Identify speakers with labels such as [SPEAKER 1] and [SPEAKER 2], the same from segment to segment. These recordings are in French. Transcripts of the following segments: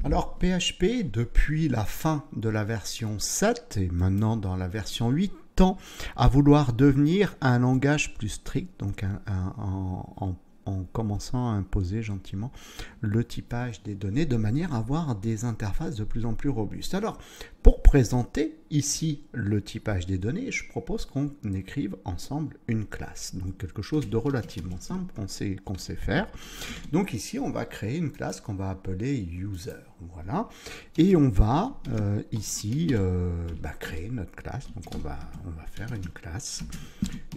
[SPEAKER 1] Alors PHP, depuis la fin de la version 7 et maintenant dans la version 8, tend à vouloir devenir un langage plus strict, donc en commençant à imposer gentiment le typage des données de manière à avoir des interfaces de plus en plus robustes. Alors, pour présenter ici le typage des données, je propose qu'on écrive ensemble une classe. Donc, quelque chose de relativement simple qu'on sait faire. Donc, ici, on va créer une classe qu'on va appeler user. Voilà. Et on va ici créer notre classe. Donc, on va faire une classe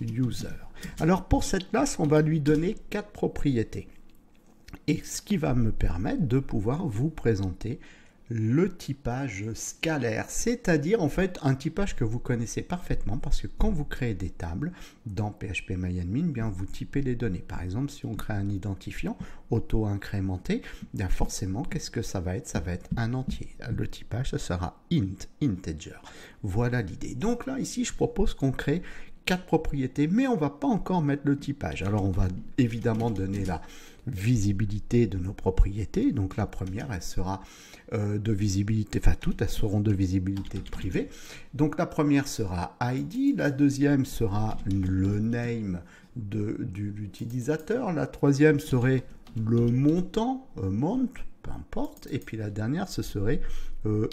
[SPEAKER 1] user. Alors, pour cette classe, on va lui donner 4 propriétés. Et ce qui va me permettre de pouvoir vous présenter le typage scalaire, c'est-à-dire en fait un typage que vous connaissez parfaitement parce que quand vous créez des tables dans PHP-MyAdmin, bien vous typez les données. Par exemple, si on crée un identifiant auto-incrémenté, bien forcément, qu'est-ce que ça va être? Ça va être un entier. Le typage, ce sera int, integer. Voilà l'idée. Donc là, ici, je propose qu'on crée 4 propriétés, mais on ne va pas encore mettre le typage. Alors, on va évidemment donner la visibilité de nos propriétés. Donc, la première, elle sera de visibilité, enfin toutes, elles seront de visibilité privée. Donc, la première sera ID, la deuxième sera le name de l'utilisateur, la troisième serait le montant, amount, peu importe, et puis la dernière, ce serait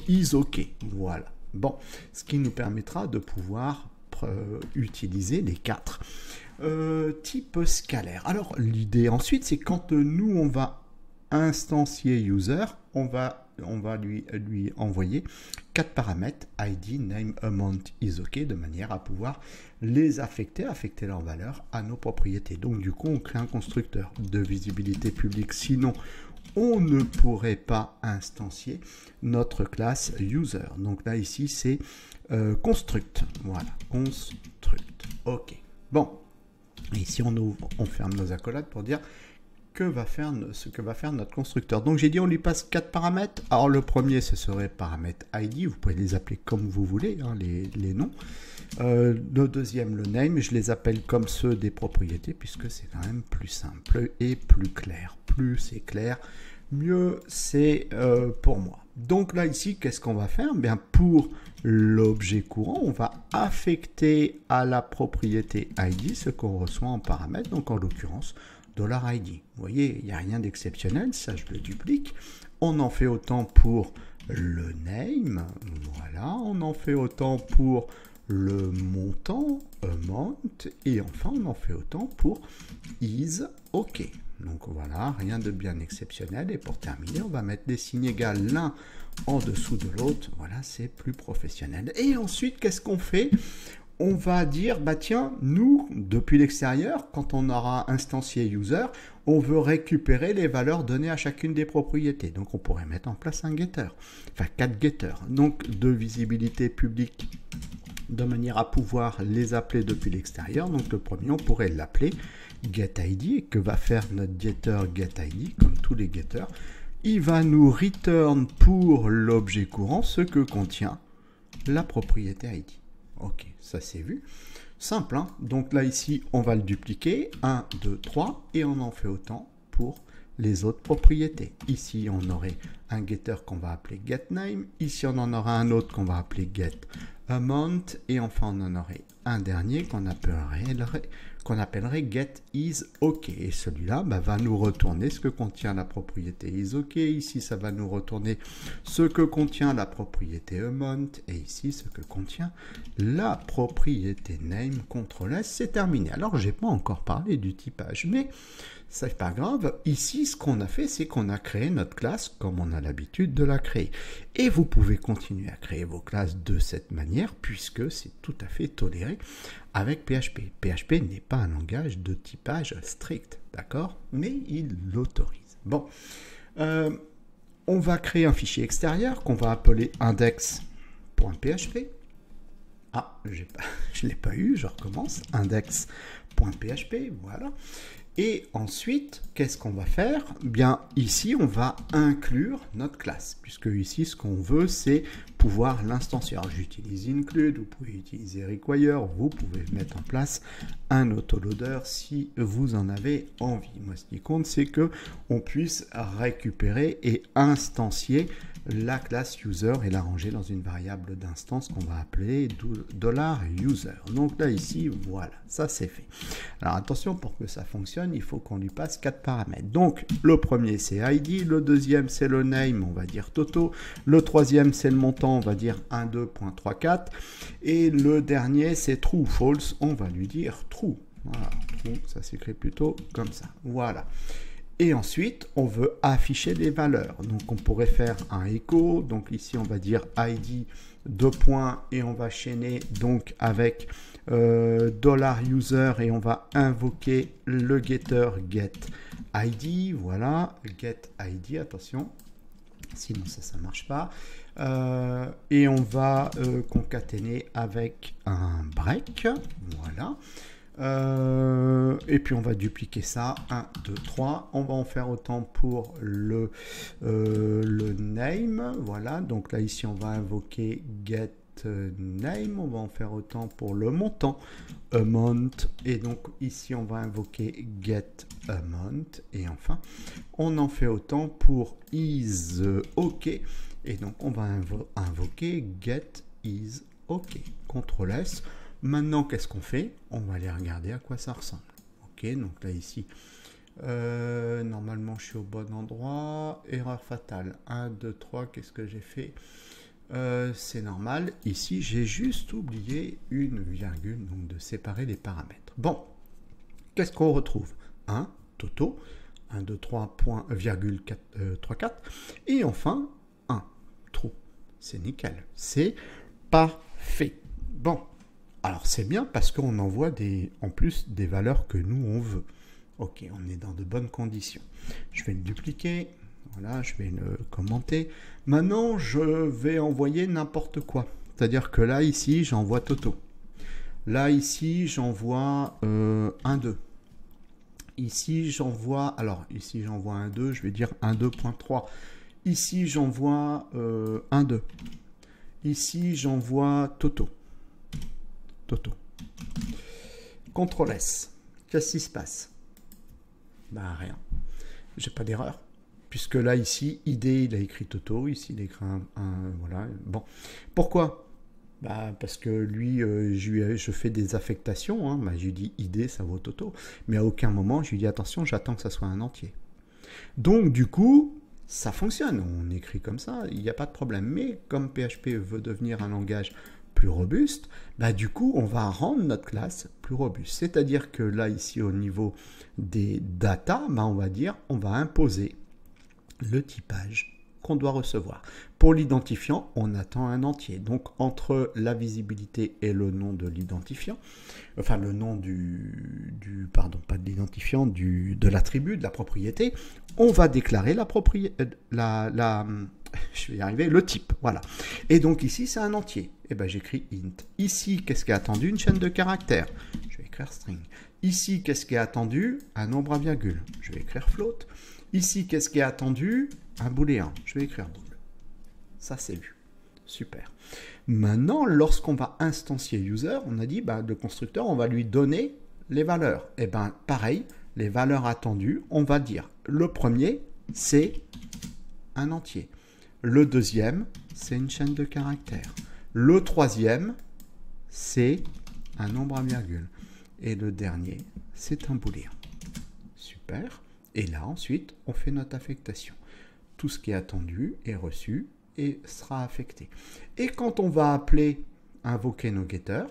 [SPEAKER 1] is OK. Voilà. Bon, ce qui nous permettra de pouvoir utiliser les 4 types scalaires. Alors l'idée ensuite, c'est quand nous on va instancier user, on va lui envoyer 4 paramètres ID, name, amount, is OK, de manière à pouvoir les affecter leur valeur à nos propriétés. Donc du coup on crée un constructeur de visibilité publique, sinon on ne pourrait pas instancier notre classe user. Donc là ici c'est construct. Voilà, construct. OK. Bon, et ici on ferme nos accolades pour dire ce que va faire notre constructeur. Donc j'ai dit on lui passe 4 paramètres. Alors le premier ce serait paramètre ID, vous pouvez les appeler comme vous voulez, hein, les noms. Le deuxième, le name, je les appelle comme ceux des propriétés puisque c'est quand même plus simple et plus clair. Plus c'est clair, mieux c'est pour moi. Donc là ici, qu'est-ce qu'on va faire? Bien, pour l'objet courant, on va affecter à la propriété ID ce qu'on reçoit en paramètre, donc en l'occurrence $ID. Vous voyez, il n'y a rien d'exceptionnel, ça je le duplique. On en fait autant pour le name, voilà, on en fait autant pour le montant, amount, et enfin on en fait autant pour is OK. Donc voilà, rien de bien exceptionnel. Et pour terminer, on va mettre des signes égaux l'un en dessous de l'autre. Voilà, c'est plus professionnel. Et ensuite, qu'est-ce qu'on fait? On va dire, bah tiens, nous, depuis l'extérieur, quand on aura instancié user, on veut récupérer les valeurs données à chacune des propriétés. Donc on pourrait mettre en place un getter, enfin 4 getters. Donc de visibilité publique de manière à pouvoir les appeler depuis l'extérieur. Donc le premier, on pourrait l'appeler getID. Et que va faire notre getter getID, comme tous les getters? Il va nous return pour l'objet courant ce que contient la propriété ID. Ok, ça c'est vu. Simple, hein? Donc là ici, on va le dupliquer. 1, 2, 3, et on en fait autant pour les autres propriétés. Ici, on aurait un getter qu'on va appeler getName. Ici, on en aura un autre qu'on va appeler getAmount. Et enfin, on en aurait un dernier qu'on appellerait getIsOK. Et celui-là va nous retourner ce que contient la propriété isOK. Ici, ça va nous retourner ce que contient la propriété amount. Et ici, ce que contient la propriété name. CTRL S, c'est terminé. Alors, je n'ai pas encore parlé du typage, mais c'est pas grave. Ici, ce qu'on a fait, c'est qu'on a créé notre classe comme on a l'habitude de la créer. Et vous pouvez continuer à créer vos classes de cette manière, puisque c'est tout à fait toléré avec PHP. PHP n'est pas un langage de typage strict, d'accord? Mais il l'autorise. Bon, on va créer un fichier extérieur qu'on va appeler index.php. Ah, je ne l'ai pas eu, je recommence. Index.php, voilà. Et ensuite, qu'est-ce qu'on va faire? Bien, ici, on va inclure notre classe, puisque ici, ce qu'on veut, c'est pouvoir l'instancier. Alors, j'utilise include, vous pouvez utiliser require, vous pouvez mettre en place un autoloader si vous en avez envie. Moi, ce qui compte, c'est que on puisse récupérer et instancier la classe user et la ranger dans une variable d'instance qu'on va appeler $user. Donc là, ici, voilà, ça c'est fait. Alors attention, pour que ça fonctionne, il faut qu'on lui passe 4 paramètres. Donc le premier c'est ID, le deuxième c'est le name, on va dire Toto, le troisième c'est le montant, on va dire 12.34, et le dernier c'est true ou false, on va lui dire true. Voilà, true, ça s'écrit plutôt comme ça. Voilà. Et ensuite, on veut afficher des valeurs. Donc, on pourrait faire un echo. Donc, ici, on va dire ID, deux points, et on va chaîner donc avec $user et on va invoquer le getter getID. Voilà, getID, attention. Sinon, ça ne marche pas. Et on va concaténer avec un break. Voilà. Et puis on va dupliquer ça, 1, 2, 3, on va en faire autant pour le name, voilà, donc là ici on va invoquer get name, on va en faire autant pour le montant, amount, et donc ici on va invoquer get amount, et enfin on en fait autant pour is ok, et donc on va invoquer get is ok, CTRL S. Maintenant, qu'est-ce qu'on fait? On va aller regarder à quoi ça ressemble. Ok, donc là, ici, normalement, je suis au bon endroit. Erreur fatale. 1, 2, 3, qu'est-ce que j'ai fait? C'est normal. Ici, j'ai juste oublié une virgule, donc de séparer les paramètres. Bon, qu'est-ce qu'on retrouve? 1, Toto, 1, 2, 3, virgule 3, 4. Et enfin, 1, true. C'est nickel. C'est parfait. Bon. Alors c'est bien parce qu'on envoie en plus des valeurs que nous on veut. Ok, on est dans de bonnes conditions. Je vais le dupliquer. Voilà, je vais le commenter. Maintenant, je vais envoyer n'importe quoi. C'est-à-dire que là, ici, j'envoie Toto. Là, ici, j'envoie 1, 2. Ici, j'envoie... Alors, ici, j'envoie 1, 2. Je vais dire 1, 2.3. Ici, j'envoie 1, 2. Ici, j'envoie Toto. CTRL S. Qu'est-ce qui se passe? Ben rien. J'ai pas d'erreur. Puisque là, ici, ID, il a écrit Toto. Ici, il a écrit voilà. Bon. Pourquoi? Bah, parce que lui, je fais des affectations. Hein. Bah, je lui dis ID, ça vaut Toto. Mais à aucun moment, je lui dis attention, j'attends que ça soit un entier. Donc, du coup, ça fonctionne. On écrit comme ça, il n'y a pas de problème. Mais comme PHP veut devenir un langage plus robuste, bah du coup on va rendre notre classe plus robuste. C'est-à-dire que là ici au niveau des data, bah, on va dire on va imposer le typage qu'on doit recevoir. Pour l'identifiant, on attend un entier. Donc entre la visibilité et le nom de l'identifiant, enfin le nom pardon, pas de l'identifiant, de l'attribut, de la propriété, on va déclarer la propriété, je vais y arriver, le type, voilà. Et donc ici, c'est un entier. Et ben j'écris int. Ici, qu'est-ce qui est attendu? Une chaîne de caractères. Je vais écrire string. Ici, qu'est-ce qui est attendu? Un nombre à virgule. Je vais écrire float. Ici, qu'est-ce qui est attendu? Un booléen. Je vais écrire bool. Ça, c'est vu. Super. Maintenant, lorsqu'on va instancier user, on a dit, bah, le constructeur, on va lui donner les valeurs. Et ben pareil, les valeurs attendues, on va dire, le premier, c'est un entier. Le deuxième, c'est une chaîne de caractères. Le troisième, c'est un nombre à virgule. Et le dernier, c'est un booléen. Super. Et là, ensuite, on fait notre affectation. Tout ce qui est attendu est reçu et sera affecté. Et quand on va invoquer nos getters,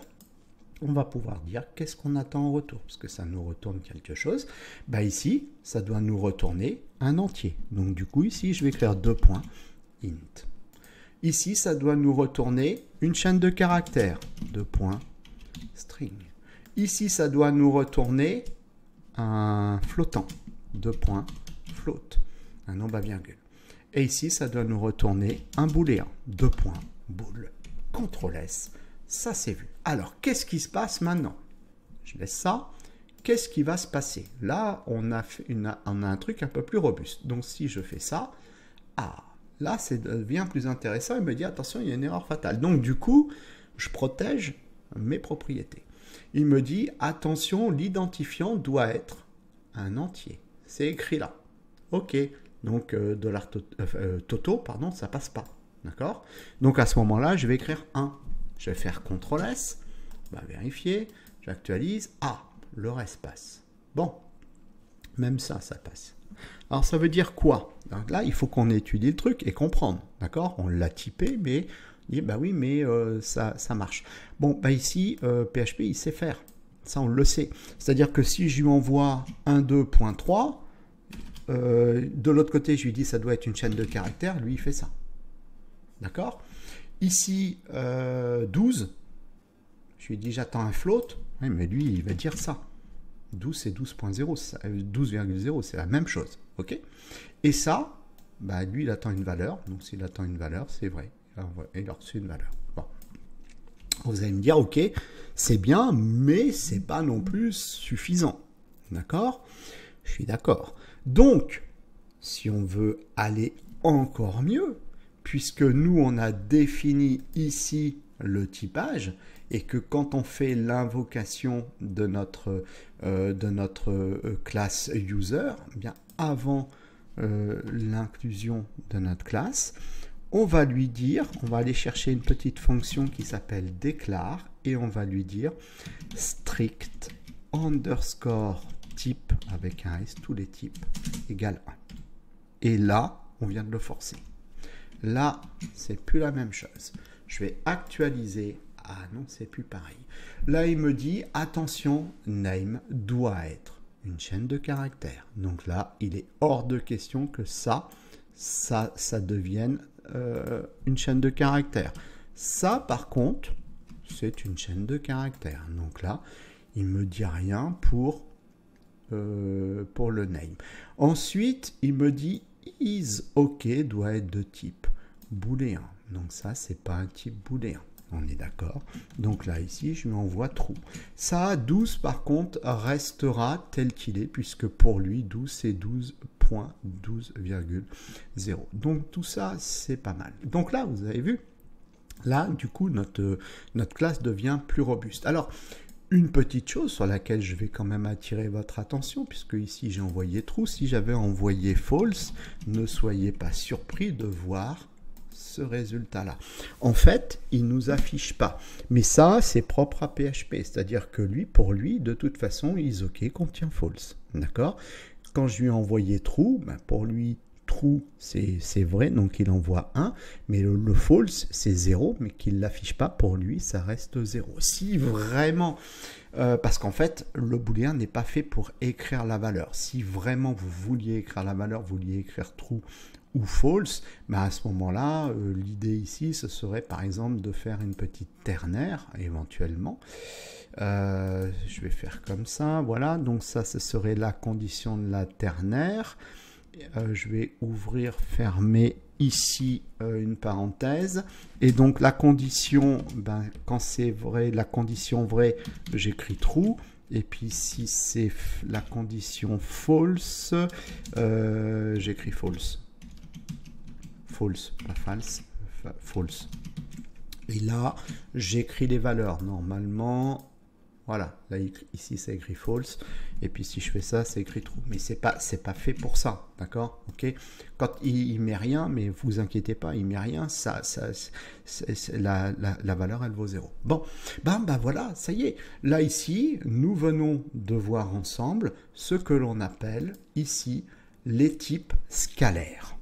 [SPEAKER 1] on va pouvoir dire qu'est-ce qu'on attend en retour, parce que ça nous retourne quelque chose. Bah ici, ça doit nous retourner un entier. Donc du coup, ici, je vais écrire 2 points, int. Ici, ça doit nous retourner une chaîne de caractères, 2 points, string. Ici, ça doit nous retourner un flottant, 2 points, float, un nombre à virgule. Et ici, ça doit nous retourner un booléen, 2 points, bool, CTRL S. Ça, c'est vu. Alors, qu'est-ce qui se passe maintenant? Je laisse ça. qu'est-ce qui va se passer? Là, on a un truc un peu plus robuste. Donc, si je fais ça, là, ça devient plus intéressant. Il me dit, attention, il y a une erreur fatale. Donc, du coup, je protège mes propriétés. Il me dit, attention, l'identifiant doit être un entier. C'est écrit là. OK. Donc, Toto, pardon, ça passe pas. D'accord? Donc, à ce moment-là, je vais écrire 1. Je vais faire CTRL-S. Vérifier. J'actualise. Le reste passe. Bon. Même ça, ça passe. Alors, ça veut dire quoi? Donc là, il faut qu'on étudie le truc et comprendre. D'accord? On l'a typé, mais on dit, oui, mais ça marche. Bon, ici, PHP, il sait faire. Ça, on le sait. C'est-à-dire que si je lui envoie 1.2.3, de l'autre côté, je lui dis, ça doit être une chaîne de caractères. Lui, il fait ça. D'accord? Ici, 12, je lui dis, j'attends un float. Oui, mais lui, il va dire ça. 12, c'est 12.0, 12,0, c'est la même chose. OK? Et ça, lui, il attend une valeur. Donc, s'il attend une valeur, c'est vrai. Il a reçu une valeur. Bon. Vous allez me dire, OK, c'est bien, mais c'est pas non plus suffisant. D'accord? Je suis d'accord. Donc, si on veut aller encore mieux, puisque nous, on a défini ici le typage, et que quand on fait l'invocation de notre classe user, bien avant l'inclusion de notre classe, on va lui dire, on va aller chercher une petite fonction qui s'appelle déclare, et on va lui dire strict underscore type, avec un S, tous les types, égale 1. Et là, on vient de le forcer. Là, c'est plus la même chose. Je vais actualiser. Non, c'est plus pareil. Là, il me dit, attention, name doit être une chaîne de caractères. Donc là, il est hors de question que ça devienne une chaîne de caractères. Ça, par contre, c'est une chaîne de caractères. Donc là, il ne me dit rien pour le name. Ensuite, il me dit, is OK doit être de type booléen. Donc ça, c'est pas un type booléen. On est d'accord. Donc là, ici, je lui envoie true. Ça, 12, par contre, restera tel qu'il est, puisque pour lui, 12, c'est 12.12,0. Donc tout ça, c'est pas mal. Donc là, vous avez vu, là, du coup, notre classe devient plus robuste. Alors, une petite chose sur laquelle je vais quand même attirer votre attention, puisque ici, j'ai envoyé true. Si j'avais envoyé false, ne soyez pas surpris de voir ce résultat-là. En fait, il ne nous affiche pas. Mais ça, c'est propre à PHP. C'est-à-dire que lui, pour lui, de toute façon, isOK contient false. D'accord? Quand je lui ai envoyé true, pour lui, true, c'est vrai, donc il envoie 1. Mais le false, c'est 0, mais qu'il ne l'affiche pas. Pour lui, ça reste 0. Si vraiment... parce qu'en fait, le booléen n'est pas fait pour écrire la valeur. Si vraiment vous vouliez écrire la valeur, vous vouliez écrire true ou false, à ce moment-là, l'idée ici, ce serait par exemple de faire une petite ternaire, éventuellement. Je vais faire comme ça, voilà. Donc ça, ce serait la condition de la ternaire. Je vais ouvrir, fermer ici une parenthèse. Et donc la condition, quand c'est vrai, la condition vraie, j'écris true. Et puis si c'est la condition false, j'écris false. False, pas false, false. Et là, j'écris les valeurs. Normalement, voilà, là ici c'est écrit false, et puis si je fais ça, c'est écrit true. Mais c'est pas fait pour ça, d'accord? Ok. Quand il met rien, mais vous inquiétez pas, il met rien, la valeur elle vaut 0. Bon, voilà, ça y est. Là ici, nous venons de voir ensemble ce que l'on appelle ici les types scalaires.